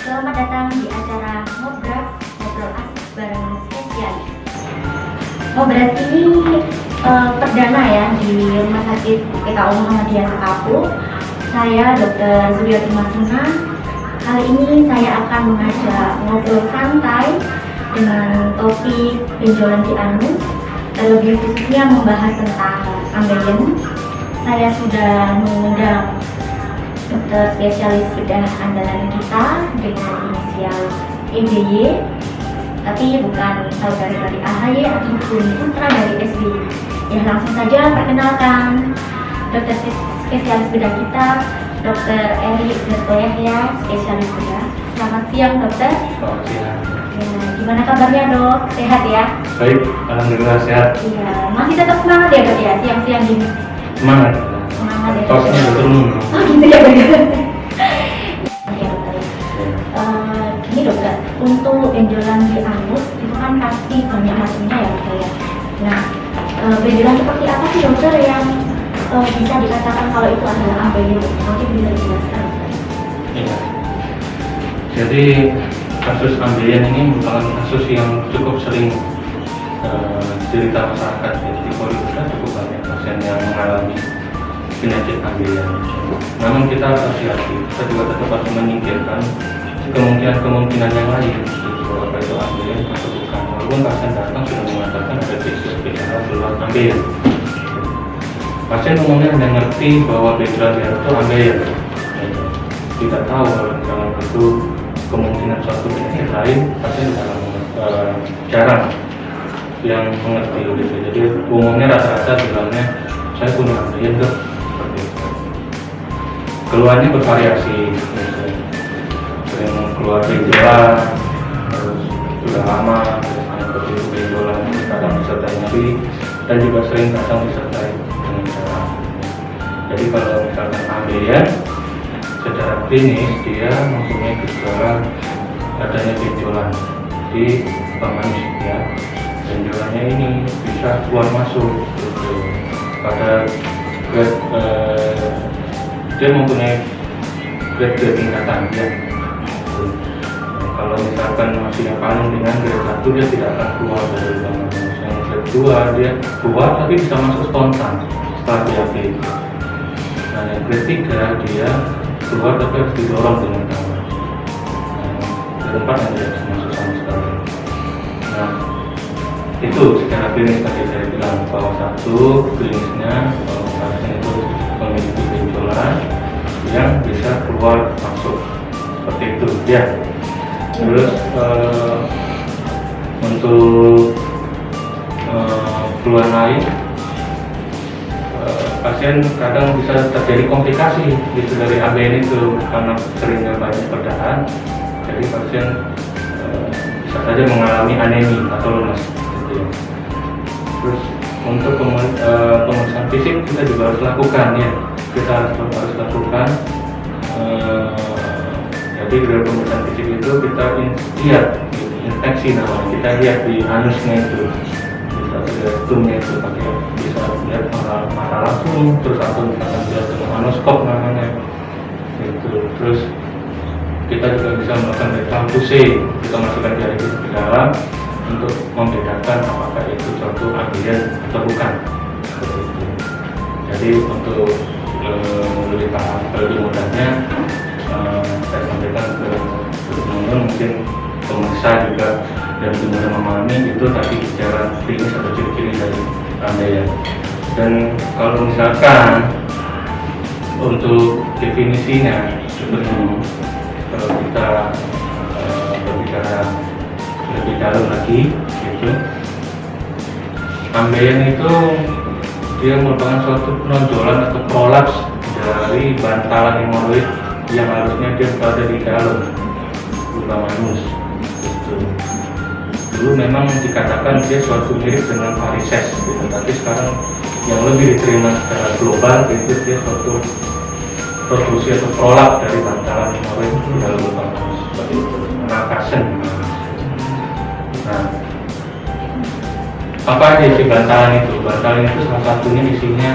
Selamat datang di acara Ngobrol Asik bareng spesialis. Ngobrol ini perdana ya di Rumah Sakit PKU Muhammadiyah Sekapu. Saya Dr. Suryati Masuna. Kali ini saya akan mengajak ngobrol santai dengan topik benjolan di anus, terlebih khususnya membahas tentang ambeien. Saya sudah mengundang dokter spesialis bedah andalan kita dengan inisial EBY, tapi bukan saudari dari AHY ataupun putra dari SBY. Ya, langsung saja perkenalkan dokter spesialis bedah kita, Dr. Eri Berto Yahya, spesialis bedah. Selamat siang dokter. Selamat siang. Ya, gimana kabarnya dok? Sehat ya? Baik, alhamdulillah sehat. Iya, masih tetap semangat ya dok ya, siang-siang gini? Semangat. Semangat ya. Tosnya udah turun. Oh gitu ya benar. Oke dokter. Gini dokter, untuk benjolan di anus itu kan pasti banyak macamnya ya dokter ya. Nah, benjolan seperti apa sih dokter yang bisa dikatakan kalau itu adalah ambeien? Mungkin bisa dijelaskan dokter. Iya. Jadi kasus ambeien ini merupakan kasus yang cukup sering cerita masyarakat. Jadi kita cukup banyak pasien yang mengalami penyakit ambeien. Namun kita harus hati-hati, kita juga tetap harus menyingkirkan kemungkinan yang lain, bahwa itu ambeien atau bukan. Walaupun pasien datang sudah mengatakan ada gejala keluar ambeien. Pasien umumnya hanya ngerti bahwa benjolan di anus itu ambeien, tidak tahu kalau misalnya itu kemungkinan suatu penyakit lain. Pasien jarang yang mengerti gitu. Jadi umumnya rata-rata bilangnya saya punya ambeien dok. Keluarnya bervariasi, sering keluar benjolan, terus sudah lama, seperti benjolan kadang disertai nyeri, dan juga sering kadang disertai dengan darah. Jadi kalau misalkan ambeien, secara klinis dia mempunyai gejala adanya benjolan di anus ya. Benjolannya ini bisa keluar masuk gitu. Pada dia mempunyai grade tingkatan ya. Kalau misalkan masih yang paling ringan grade 1 dia tidak akan keluar dari lubang anus. Yang grade 2 dia keluar tapi bisa masuk spontan setelah diapit. Nah yang grade 3 dia keluar tapi harus didorong dengan tangan. Grade 4 yang tidak bisa masuk sama sekali. Nah itu secara klinis tadi saya bilang bahwa satu klinisnya kalau pasien itu memiliki benjolan yang bisa keluar masuk seperti itu ya. Terus untuk keluhan lain, pasien kadang bisa terjadi komplikasi gitu dari ambeien itu karena seringnya banyak perdahan. Jadi pasien bisa saja mengalami anemi atau lemas gitu ya. Terus untuk pemeriksaan fisik kita juga harus lakukan ya. Kita harus lakukan. Jadi dari pemeriksaan fisik itu kita lihat infeksi namanya. Kita lihat di anusnya itu, bisa lihat tumnya itu pakai, bisa lihat mata langsung, terus atau misalkan lihat dengan anoskop namanya. Gitu. Terus kita juga bisa melakukan reklam pusing. Kita masukkan jari ke dalam untuk membedakan apakah itu suatu ambeien atau bukan. Jadi untuk lebih paham, lebih mudahnya saya sampaikan ke teman-teman, mungkin pemirsa juga dan benar memahami itu tadi secara klinis atau ciri-ciri dari ambeien. Dan kalau misalkan untuk definisinya sebenarnya kalau kita berbicara lebih dalam lagi gitu, ambeien itu dia merupakan suatu penonjolan atau prolaps dari bantalan hemoroid yang harusnya dia berada di dalam lubang anus gitu. Dulu memang dikatakan dia suatu mirip dengan varises gitu, tapi sekarang yang lebih diterima secara global itu dia suatu protrusi atau prolaps dari bantalan hemoroid di dalam lubang anus seperti itu, rakasen. Nah, apa aja isi bantalan itu? Bantalan itu salah satunya isinya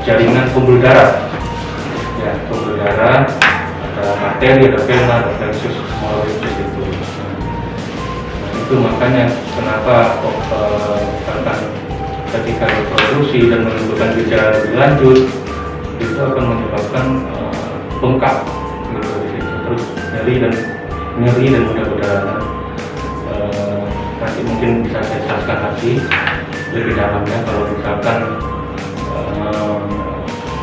jaringan pembuluh darah, ya pembuluh darah ada bakteri, ada vena, ada fluxus hemoroides itu. Nah, itu makanya kenapa bahkan ketika diproduksi dan menimbulkan gejala lebih lanjut itu akan menyebabkan bengkak gitu di situ, terus nyeri dan mudah-mudahan nanti mungkin bisa saya jelaskan lagi lebih dalamnya kalau misalkan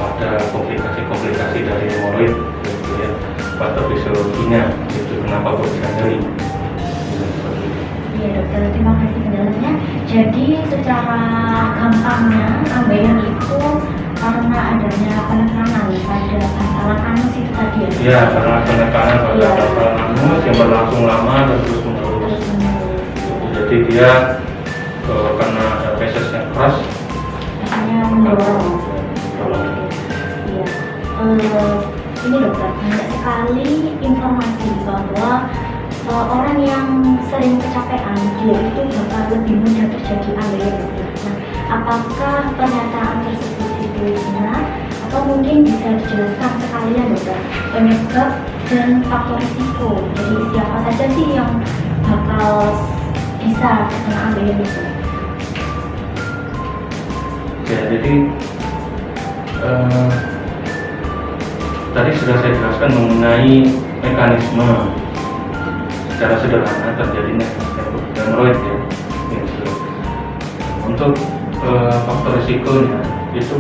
ada komplikasi dari hemoroid gitu ya, patofisiologinya itu kenapa kok bisa nyeri gitu, seperti itu. Iya dokter, terima kasih penjelasannya. Jadi secara gampangnya ambeien itu karena adanya penekanan pada bantalan anus itu tadi ya? Iya, karena penekanan pada bantalan anus yang berlangsung lama dan terus menerus. Jadi dia karena feses yang keras, akhirnya mendorong. Iya. Ini dokter, banyak sekali informasi bahwa orang yang sering kecapean dia itu bakal lebih mudah terjadi ambeien dokter. Nah, apakah pernyataan tersebut itu benar atau mungkin bisa dijelaskan sekalian dokter penyebab dan faktor risiko? Jadi siapa saja sih yang bakal bisa terkena ambeien itu? ya jadi tadi sudah saya jelaskan mengenai mekanisme secara sederhana terjadinya hemoroid ya. Gitu. Untuk faktor risikonya itu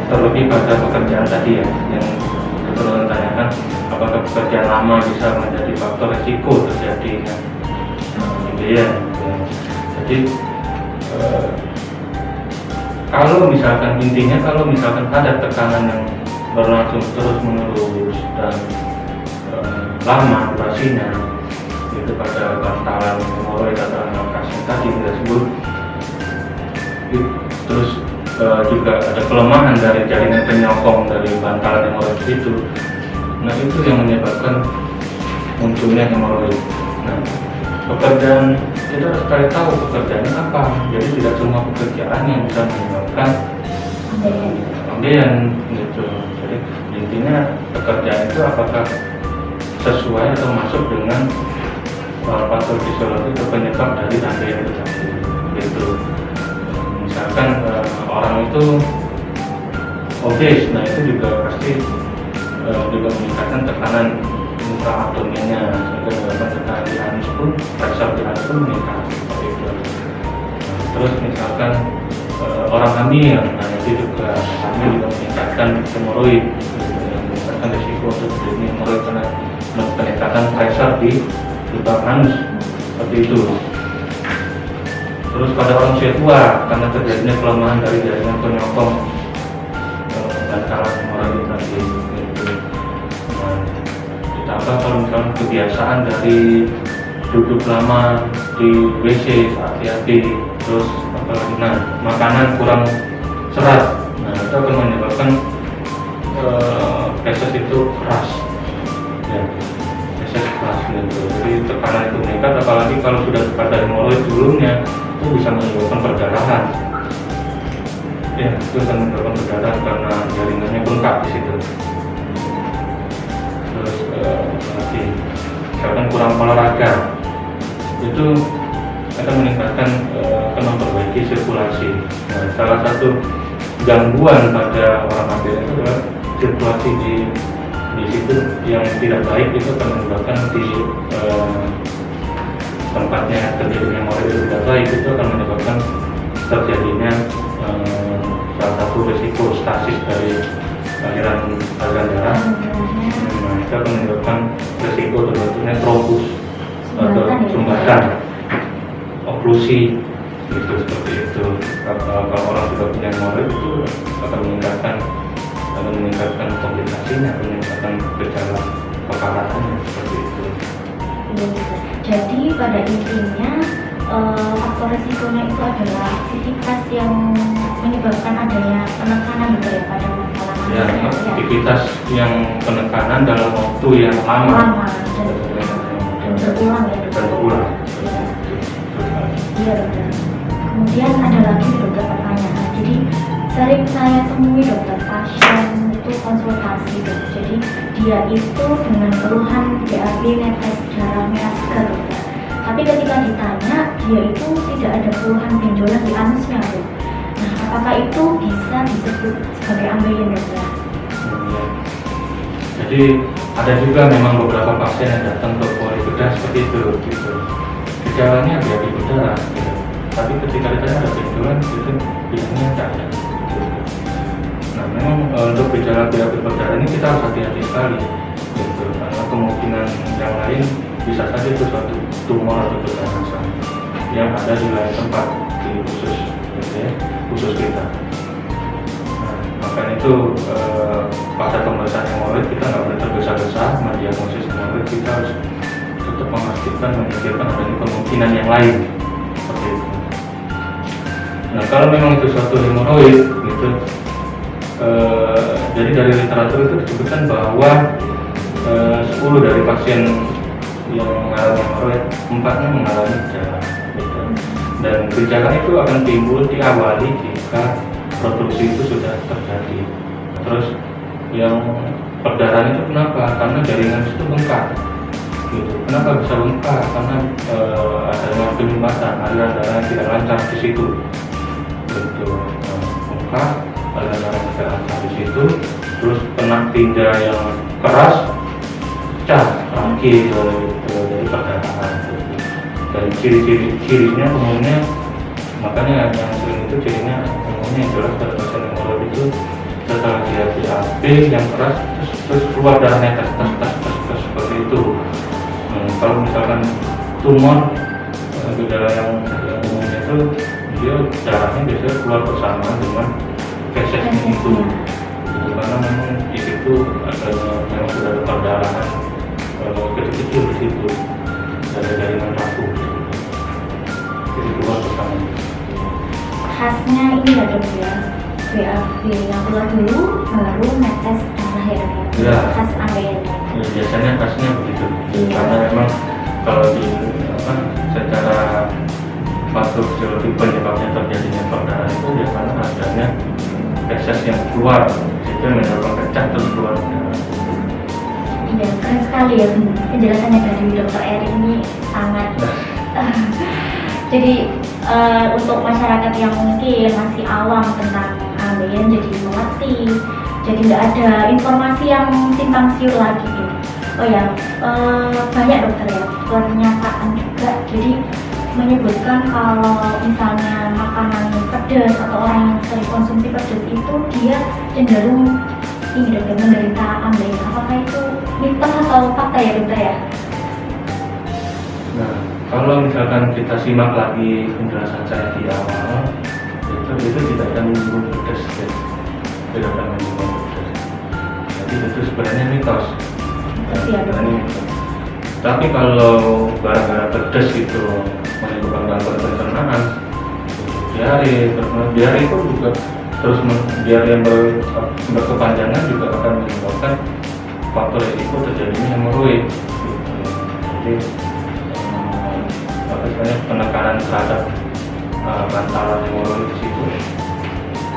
terlebih pada pekerjaan tadi ya, yang kebetulan tanyakan apakah pekerjaan lama bisa menjadi faktor risiko terjadinya ambeien. Jadi kalau misalkan ada tekanan yang berlangsung terus menerus dan lama durasinya itu pada bantalan hemoroid atau anal tadi kita sebut, terus juga ada kelemahan dari jaringan penyokong dari bantalan hemoroid itu. Nah, itu yang menyebabkan munculnya hemoroid. Nah, pekerjaan kita harus cari tahu pekerjaannya apa. Jadi tidak semua pekerjaan yang bisa menyebabkan ambeien gitu. Jadi intinya pekerjaan itu apakah sesuai atau masuk dengan patofisiologi atau penyebab dari ambeien itu tadi gitu. Misalkan orang itu obes, nah itu juga pasti juga meningkatkan tekanan intraabdomennya, sehingga menyebabkan tekanan di anus pun, pressure di anus pun meningkat seperti itu. Terus misalkan orang hamil, nah itu juga meningkatkan hemoroid, meningkatkan risiko untuk terjadi hemoroid karena peningkatan pressure di lubang anus seperti itu. Terus pada orang usia tua karena terjadinya kelemahan dari jaringan penyokong bantalan hemoroid tadi gitu. Nah, ditambah kalau misalnya kebiasaan dari duduk lama di WC saat diabetes, terus apalagi makanan kurang serat, nah itu akan menyebabkan feses itu keras ya, feses keras gitu. Jadi tekanan itu meningkat, apalagi kalau sudah pada hemoroid sebelumnya itu bisa menyebabkan perdarahan ya, itu akan menyebabkan perdarahan karena jaringannya bengkak di situ. Terus lagi misalkan kurang olahraga itu akan meningkatkan akan memperbaiki sirkulasi. Nah, salah satu gangguan pada orang ambeien itu adalah sirkulasi di situ yang tidak baik, itu akan menyebabkan di tempatnya terjadinya hemoroid itu tidak baik, itu akan menyebabkan terjadinya salah satu risiko stasis dari aliran darah. Nah, itu akan menyebabkan risiko terbentuknya trombus atau sumbatan, oklusi gitu, seperti itu. Kalau orang sudah punya hemoroid itu akan meningkatkan komplikasinya, meningkatkan gejala keparahannya seperti itu. Jadi pada intinya faktor resikonya itu adalah aktivitas yang menyebabkan adanya penekanan gitu ya pada masalah ya, aktivitas yang penekanan dalam waktu yang lama dan berulang ya. Berulang. Iya dokter. Kemudian ada lagi dokter pertanyaan. Jadi sering saya temui dokter pasien itu konsultasi dok. Jadi dia itu dengan keluhan BAB netes darahnya segar dokter. Tapi ketika ditanya dia itu tidak ada keluhan benjolan di anusnya dok. Nah apakah itu bisa disebut sebagai ambeien dokter? Jadi ada juga memang beberapa pasien yang datang ke pori bedah seperti itu gitu. Gejalanya BAB berdarah gitu. Tapi ketika ditanya ada benjolan itu biasanya tidak ada. Nah memang untuk gejala BAB berdarah ini kita harus hati-hati sekali gitu, karena kemungkinan yang lain bisa saja itu suatu tumor atau keganasan yang ada di lain tempat di usus gitu ya, usus kita. Nah, makanya itu pada pemeriksaan hemoroid kita nggak boleh tergesa-gesa mendiagnosis hemoroid, kita harus tetap memastikan memikirkan adanya kemungkinan yang lain seperti itu. Nah kalau memang itu suatu hemoroid gitu, jadi dari literatur itu disebutkan bahwa 10 dari pasien yang mengalami hemoroid, 4-nya mengalami gejala gitu. Dan gejala itu akan timbul diawali jika produksi itu sudah terjadi. Terus yang perdarahan itu kenapa? Karena jaringan itu bengkak gitu. Kenapa bisa bengkak? Karena adanya penyumbatan, aliran darah yang tidak lancar di situ gitu. Bengkak, aliran darah yang tidak lancar di situ, terus kena tinja yang keras, pecah rangkil gitu, dari perdarahan gitu. Dan ciri-cirinya umumnya, makanya yang sering itu cirinya umumnya yang jelas pada pasien hemoroid itu setelah dia BAB yang keras terus keluar darahnya tes seperti itu. Kalau misalkan tumor gejala yang umumnya itu dia darahnya biasanya keluar bersamaan dengan fesesnya itu gitu, karena memang di situ memang sudah ada perdarahan kecil-kecil di situ, ada jaringan rapuh jadi keluar bersamaan. Khasnya ini ya dok ya, BAB yang keluar dulu baru netes darah ya, khas ambeien. Ya, biasanya khasnya begitu, karena memang kalau di secara patofisiologi penyebabnya terjadinya perdarahan itu ya karena adanya feses yang keluar, itu menyebabkan pecah terus keluar. Ya, keren sekali ya penjelasannya dari dokter Eri ini sangat. Jadi untuk masyarakat yang mungkin masih awam tentang ambeien jadi mengerti, jadi tidak ada informasi yang simpang siur lagi gitu. Oh ya, banyak dokter ya pernyataan juga, jadi menyebutkan kalau misalnya makanan pedas atau orang yang sering konsumsi pedas itu dia cenderung ini dokter menderita ambeien. Apakah itu mitos atau fakta ya dokter ya? Nah, kalau misalkan kita simak lagi penjelasan saya di awal, itu tidak akan menyinggung pedas, ya. Tidak akan menyinggung pedas. Jadi itu sebenarnya mitos. Sebenarnya mitos. Tapi kalau gara-gara pedas itu menimbulkan gangguan pencernaan, diare itu juga terus diare yang berkepanjangan juga akan menyebabkan faktor risiko terjadinya hemoroid. Jadi sebenarnya penekanan terhadap bantalan hemoroid di situ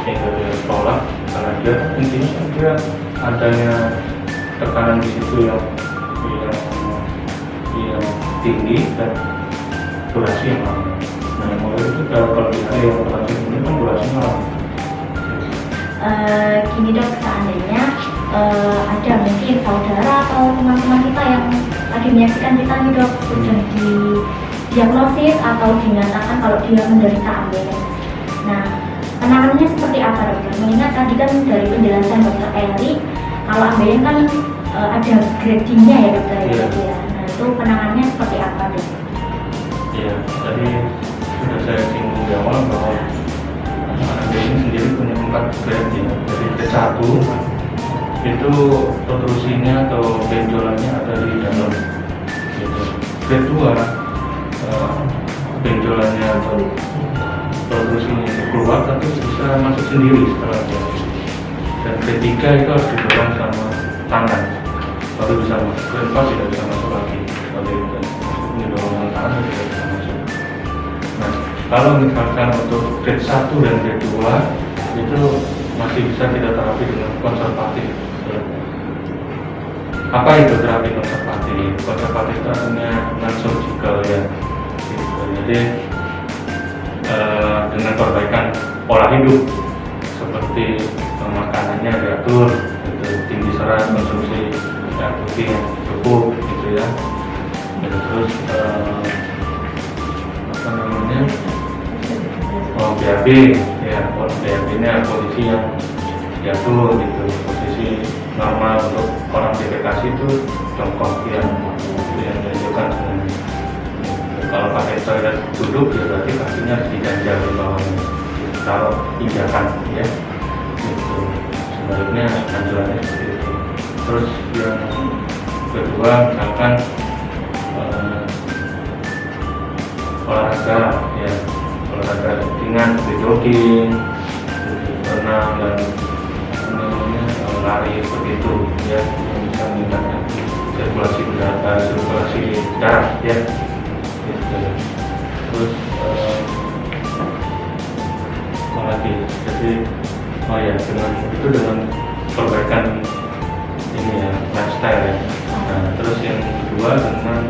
sehingga dia tolak, karena dia intinya dia adanya tekanan di situ yang tinggi dan durasi yang lama. Nah hemoroid itu kalau diare yang berlanjut ini kan durasinya lama. Gini dok, seandainya ada mungkin saudara atau teman-teman kita yang lagi menyaksikan kita nih dok, sudah diagnosis atau dinyatakan kalau dia menderita ambeien. Nah, penanganannya seperti apa dokter? Mengingat tadi kan dari penjelasan dokter Eri, kalau ambeien kan ada gradingnya ya dokter ya. Nah, itu penanganannya seperti apa dok? Iya, tadi sudah saya singgung di awal bahwa ambeien ini sendiri punya 4 grade ya. Jadi grade 1 itu protrusinya atau benjolannya ada di dalam gitu. Grade 2 benjolannya atau protrusinya itu keluar tapi bisa masuk sendiri setelah jadi. Dan grade 3 itu harus didorong sama tangan baru bisa masuk. Grade 4 tidak bisa masuk lagi seperti itu. Ini dorongan tangan tidak bisa masuk. Nah, kalau misalkan untuk grade 1 dan grade 2 itu masih bisa kita terapi dengan konservatif. Ya. Apa itu terapi konservatif? Konservatif itu artinya non-surgical ya. Gitu. Jadi dengan perbaikan pola hidup seperti makanannya diatur, gitu, tinggi serat, konsumsi air putih yang cukup, gitu ya. Dan terus apa namanya? BAB ya, BAB-nya kondisi yang diatur, gitu, posisi normal untuk orang defekasi itu jongkok ya, itu yang dianjurkan sebenarnya. Kalau pakai toilet duduk ya berarti kakinya harus diganjal di bawahnya, taruh pijakan ya, gitu. Sebaliknya anjurannya seperti itu. Terus yang kedua misalkan olahraga ya, olahraga ringan seperti jogging, berenang dan lari seperti itu ya, yang bisa meningkatkan sirkulasi udara, sirkulasi darah ya. Terus apa lagi? Jadi dengan itu dengan perbaikan ini ya, lifestyle ya. Nah, terus yang kedua dengan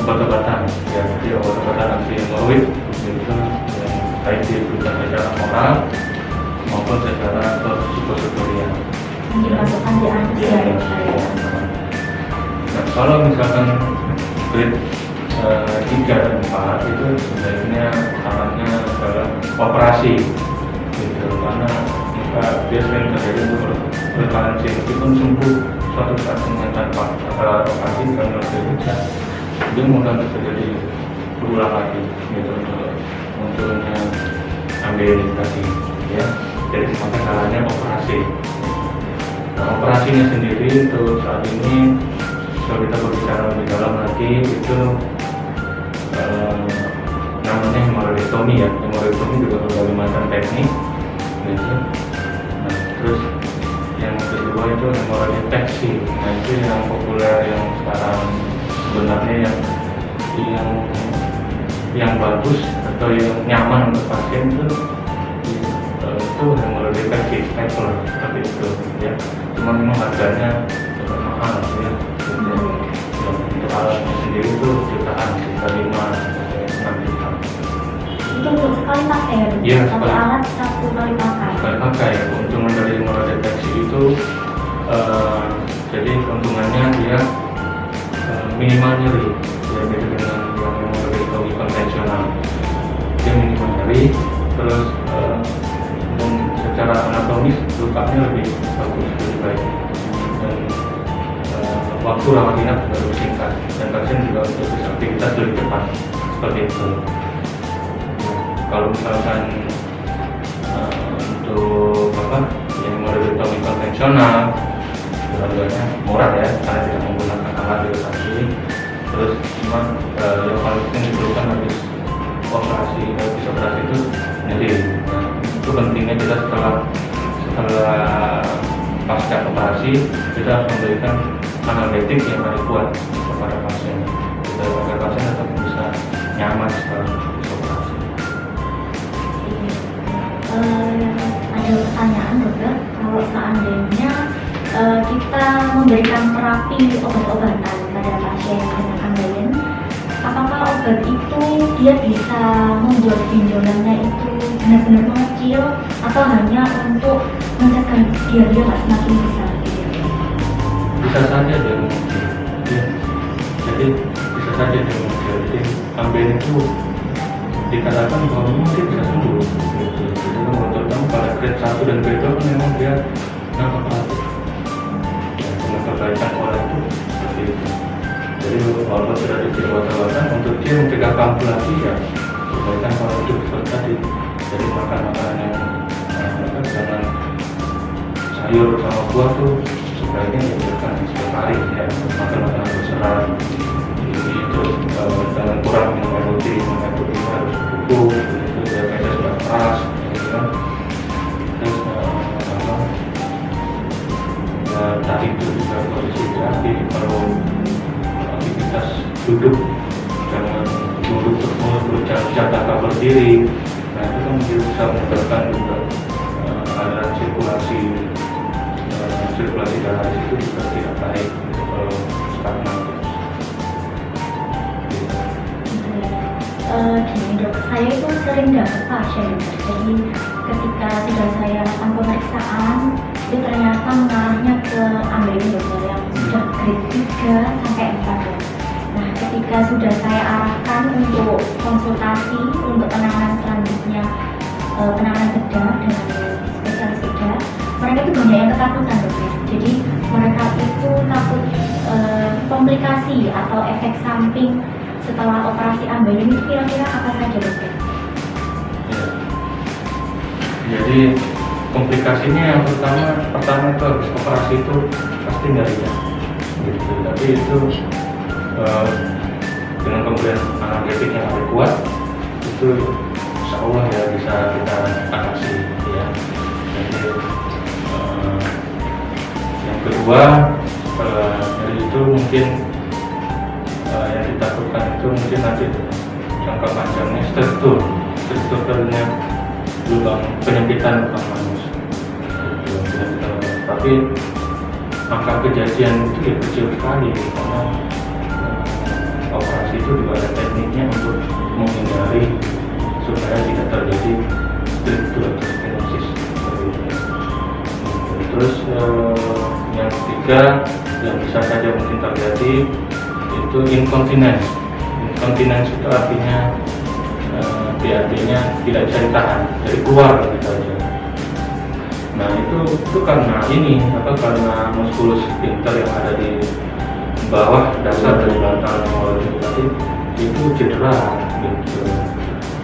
obat-obatan ya, jadi obat-obatan anti hemoroid itu yang baik diberikan secara oral maupun secara psikosoterial. Dimasukkan di anti ya. Nah, kalau misalkan grade 3 dan 4 itu sebaiknya sarannya adalah operasi gitu, karena dia sering terjadi untuk prevalensi meskipun sembuh suatu saat dengan tanpa operasi karena tidak, dia mudah terjadi berulang lagi gitu, munculnya ambeien tadi ya. Jadi semakin salahnya operasi. Nah, operasinya sendiri untuk saat ini kalau kita berbicara lebih dalam lagi itu namanya hemoroidektomi ya. Hemoroidektomi juga berbagai macam teknik gitu. Nah, terus yang kedua itu hemoroideteksi. Nah, itu yang populer yang sekarang sebenarnya yang bagus atau yang nyaman untuk pasien itu hemoroideteksi stapler seperti itu ya. Cuma memang harganya cukup mahal ya. Untuk alatnya sendiri itu jutaan, sekitar 5-6 juta. Itu untuk sekali pakai ya? Iya, satu alat satu kali pakai. Sekali pakai. Keuntungan dari hemoroideteksi itu jadi keuntungannya dia minimal nyeri. Ya, beda dengan yang hemoroidektomi konvensional. Dia minimal nyeri, terus dan secara anatomis lukanya lebih bagus, lebih baik. Dan waktu rawat inap juga lebih singkat dan pasien juga untuk aktivitas lebih cepat seperti itu. Kalau misalkan untuk yang hemoroidektomi konvensional harganya murah ya, karena tidak menggunakan alat dilatasi. Terus cuma yang paling penting diperlukan habis operasi itu nyeri. Nah, itu pentingnya kita setelah pasca operasi kita harus memberikan analgetik yang paling kuat kepada pasien agar pasien tetap bisa nyaman setelah operasi. Ada pertanyaan dokter, kalau seandainya kita memberikan terapi obat-obatan pada pasien dengan ambeien, apakah obat itu dia bisa membuat benjolannya itu benar-benar mengecil atau hanya untuk mencegah dia nggak semakin besar? Bisa saja dia mengecil ya. Jadi bisa saja dia mengecil. Jadi ambeien itu dikatakan bahwa mungkin bisa sembuh gitu. Jadi terutama pada grade 1 dan grade 2 memang dia nampak relatif ya, dengan perbaikan pola itu seperti itu. Jadi walaupun sudah diberi obat-obatan untuk dia mencegah kambuh lagi ya, perbaikan pola hidup seperti tadi. Jadi makan makanan yang jangan sayur sama buah tuh sebaiknya dibiarkan setiap hari ya, makan makanan berserat. Terus jangan kurang minum air putih harus cukup, itu diabetes sudah keras, gitu kan. Terus tadi itu juga posisi terapi, perlu aktivitas duduk, jangan duduk terus jangan berdiri. Nah itu kan bisa menyebabkan juga aliran sirkulasi darah itu juga tidak baik kalau stagnan. Gini dok, saya itu sering dapat pasien dok. Jadi ketika sudah saya lakukan pemeriksaan itu ternyata mengarahnya ke ambeien dokter yang sudah grade 3 sampai 4 dok. Nah ketika sudah saya arahkan untuk konsultasi untuk penanganan selanjutnya, penanganan bedah dengan spesialis bedah, mereka itu banyak yang ketakutan dokter. Jadi mereka itu takut komplikasi atau efek samping setelah operasi ambeien itu kira-kira apa saja dokter? Ya. Jadi komplikasinya yang pertama itu habis operasi itu pasti nggak ringan gitu. Tapi itu dengan pemberian analgetik yang lebih kuat itu insya Allah ya bisa kita atasi ya. Jadi yang kedua dari itu mungkin yang ditakutkan itu mungkin nanti jangka panjangnya strukturnya lubang penyempitan lubang manus gitu. Tapi angka kejadian itu ya kecil sekali karena operasi itu juga ada tekniknya untuk menghindari supaya tidak terjadi strukturotosklerosis. Terus yang ketiga yang bisa saja mungkin terjadi itu incontinence. Incontinence itu artinya BAB-nya tidak bisa ditahan, jadi keluar gitu aja. Nah itu karena karena muskulus sphincter yang ada di bawah dasar dari bantal yang tadi itu cedera gitu.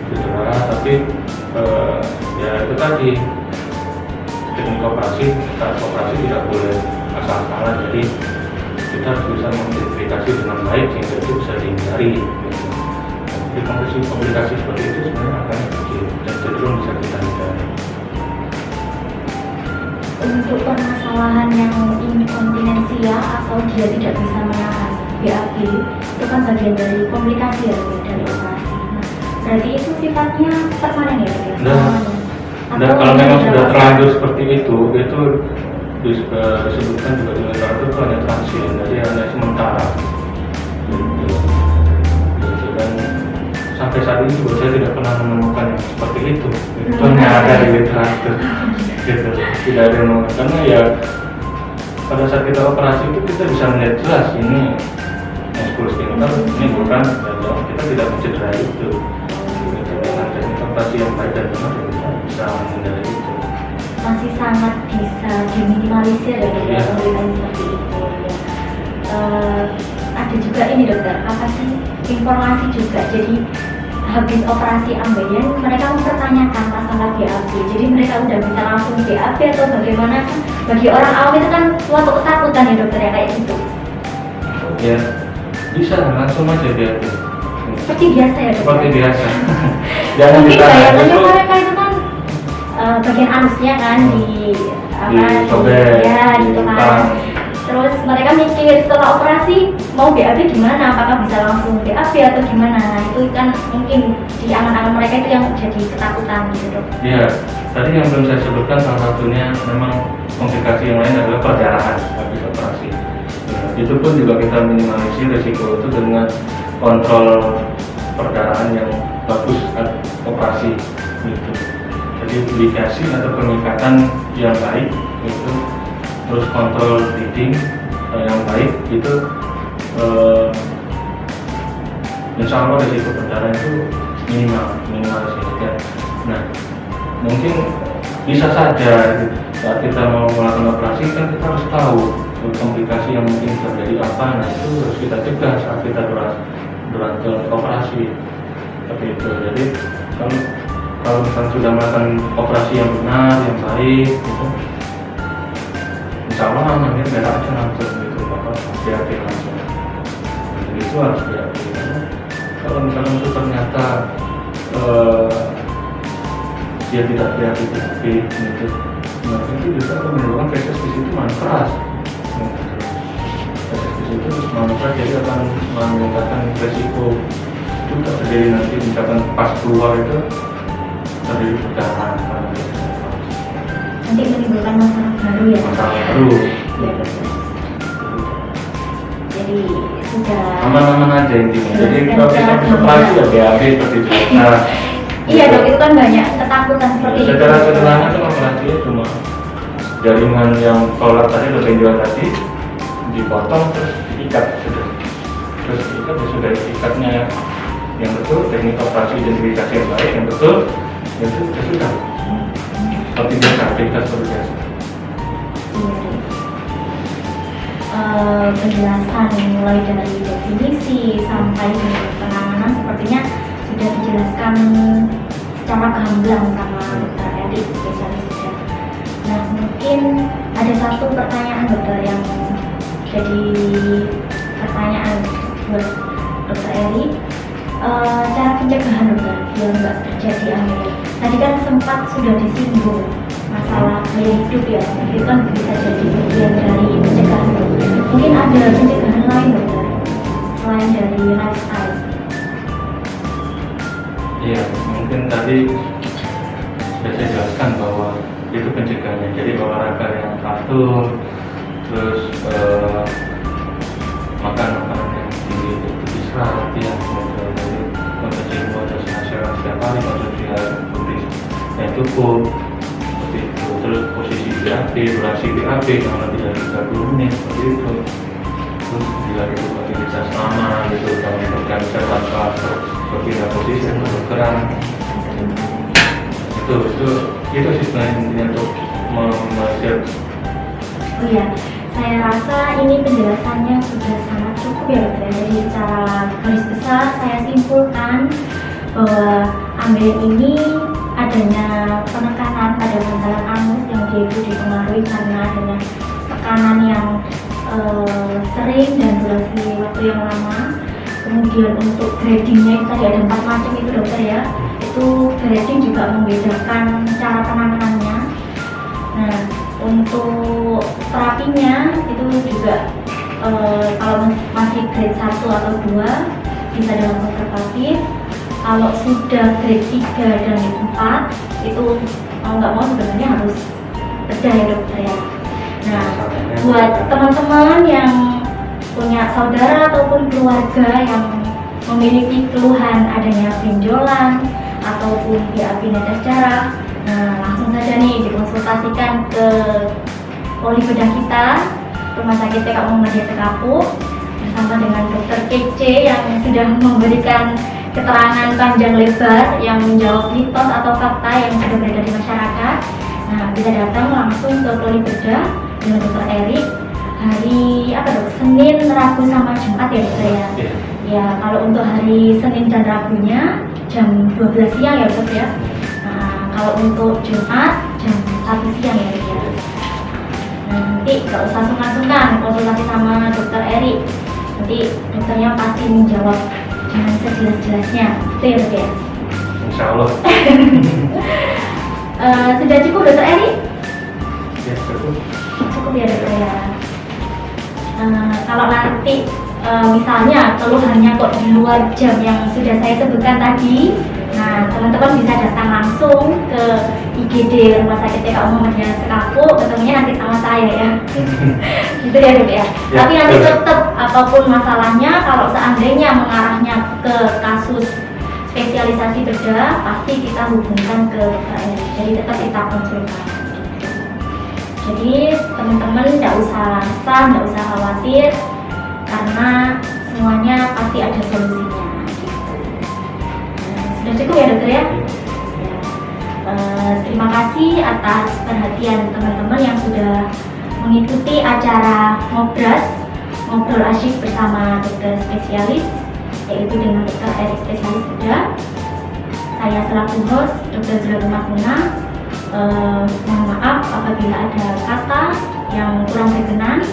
Cedera tapi ya itu tadi teknik operasi, saat operasi tidak boleh asal-asalan, jadi kita harus bisa mengidentifikasi dengan baik sehingga itu bisa dihindari gitu. Jadi komplikasi seperti itu sebenarnya akan kecil dan cenderung bisa kita hindari. Untuk permasalahan yang inkontinensia atau dia tidak bisa menahan BAB itu kan bagian dari komplikasi ya dari operasi. Nah, berarti itu sifatnya permanen ya dok? Nah, kalau memang sudah terlanjur seperti itu disebutkan juga di literatur itu hanya transien, jadi hanya sementara. Gitu. Dan sampai saat ini juga saya tidak pernah menemukan yang seperti itu. Itu hanya ada di literatur. Gitu. Tidak ada yang menemukan karena ya pada saat kita operasi itu kita bisa melihat jelas ini muskulus sphincter, ini bukan, dan kita tidak mencederai itu. Dengan teknik operasi yang baik dan benar kita bisa menghindari itu. Masih sangat bisa diminimalisir ya dok, pemberitaan seperti itu ya. Ada juga ini dokter, apa sih informasi juga, jadi habis operasi ambeien mereka mempertanyakan masalah BAB, jadi mereka udah bisa langsung BAB atau bagaimana? Bagi orang awam itu kan suatu ketakutan ya dokter ya kayak gitu. Ya bisa langsung aja BAB seperti biasa ya dokter? Seperti biasa. Jangan mungkin ditahan bayangannya mereka itu kan bagian anusnya kan sobek, ya gitu kan. Terus mereka mikir setelah operasi mau BAB gimana, apakah bisa langsung BAB atau gimana. Nah, itu kan mungkin di angan-angan mereka itu yang jadi ketakutan gitu dok. Iya, tadi yang belum saya sebutkan salah satunya memang komplikasi yang lain adalah perdarahan habis operasi. Nah, itu pun juga kita minimalisir risiko itu dengan kontrol perdarahan yang bagus saat operasi gitu. Jadi ligasi atau pengikatan yang baik itu, terus kontrol bleeding yang baik itu, insya Allah risiko perdarahan itu minimal saja. Nah mungkin bisa saja saat kita mau melakukan operasi kan kita harus tahu komplikasi yang mungkin terjadi apa. Nah itu harus kita cegah saat kita berangkat operasi seperti itu. Jadi kalau misalnya sudah melakukan operasi yang benar, yang baik gitu, insya Allah amannya berak aja langsung gitu, bapak hati-hati langsung. Jadi itu harus hati-hati. Kalau misalnya itu ternyata dia tidak hati-hati gitu, nah itu bisa menimbulkan feses di situ makin keras. Feses di situ terus makin keras, jadi akan meningkatkan resiko juga terjadi nanti misalkan pas keluar itu terjadi perdarahan Nanti menimbulkan masalah baru ya. masalah baru. Iya dokter. Jadi sudah Aman-aman aja intinya. Jadi Dan kalau kita secara operasi ya BAB seperti itu. Nah, iya dok, itu kan banyak ketakutan seperti itu. secara sederhana kan operasinya cuma jaringan yang tolak tadi atau benjolan tadi dipotong terus diikat sudah. Terus diikat ya sudah, ikatnya yang betul, teknik operasi identifikasi yang baik yang betul, ya itu ya sudah. Seperti biasa, aktivitas seperti biasa. Penjelasan mulai dari definisi sampai dengan penanganan sepertinya sudah dijelaskan secara gamblang sama dokter Erik, spesialis bedah. Nah mungkin ada satu pertanyaan dokter yang jadi pertanyaan buat dokter Erik. Cara pencegahan dokter biar nggak terjadi anemia. Tadi kan sempat sudah disinggung masalah gaya hidup ya, itu kan bisa jadi bagian dari pencegahan dokter. Mungkin ada pencegahan lain dokter selain dari lifestyle. Iya, mungkin tadi sudah saya jelaskan bahwa itu pencegahannya. Jadi olahraga yang teratur, terus makan makanan yang tinggi serat, ya, kemudian konsumsi kualitas nasional setiap hari, konsumsi air putih yang cukup, seperti itu. Terus posisi BAB, durasi BAB kalau lebih dari 30 menit, seperti itu. Terus bila itu aktivitas lama gitu, kalau berganti tanpa berpindah posisi atau bergerak, itu sih sebenarnya intinya untuk mempersiap. Oh iya, saya rasa ini penjelasannya sudah sangat cukup ya dokter. Jadi secara garis besar saya simpulkan bahwa ambeien ini adanya penekanan pada bantalan anus yang dia itu dipengaruhi karena adanya tekanan yang sering dan durasi waktu yang lama. Kemudian untuk gradingnya itu tadi ada 4 macam itu dokter ya. Itu grading juga membedakan cara penanganannya. Nah untuk terapinya itu juga kalau masih grade 1 atau 2 bisa dalam konservatif. Kalau sudah grade 3 dan 4 itu mau nggak mau sebenarnya harus bedah ya dokter ya. Nah buat teman-teman yang punya saudara ataupun keluarga yang memiliki keluhan adanya benjolan ataupun BAB netes darah, nah langsung saja nih dikonsultasikan ke poli bedah kita, Rumah Sakit PKU Muhammadiyah Sekapuk, bersama dengan dokter Kece yang sudah memberikan keterangan panjang lebar yang menjawab mitos atau fakta yang sudah beredar di masyarakat. Nah bisa datang langsung ke poli bedah dengan dokter Erik hari Senin, Rabu sama Jumat ya dokter ya. Ya kalau untuk hari Senin dan Rabunya jam 12 siang ya dokter ya. Nah, kalau untuk Jumat jam 1 siang ya dokter. Nah, nanti nggak usah sungkan-sungkan konsultasi sama dokter Erik. Nanti dokternya pasti menjawab dengan sejelas-jelasnya. Itu ya dokter ya. Insya Allah. Sudah cukup dokter Erik? Ya cukup. Cukup ya dokter ya. Kalau nanti misalnya keluhannya kok di luar jam yang sudah saya sebutkan tadi, nah teman-teman bisa datang langsung ke IGD Rumah Sakit PKU Muhammadiyah Sekapuk, ketemunya nanti sama saya ya. Gitu ya dok ya. Tapi nanti tetap apapun masalahnya, kalau seandainya mengarahnya ke kasus spesialisasi bedah, pasti kita hubungkan ke dokter. Jadi tetap kita konsultasi. Jadi teman-teman tidak usah resah, tidak usah khawatir, karena semuanya pasti ada solusinya. Sudah cukup ya dokter ya? Terima kasih atas perhatian teman-teman yang sudah mengikuti acara ngobrol asyik bersama dokter spesialis, yaitu dengan dokter Erik spesialis bedah. Saya selaku host Dr. Zulatul Mahmuna. Mohon maaf apabila ada kata yang kurang berkenan.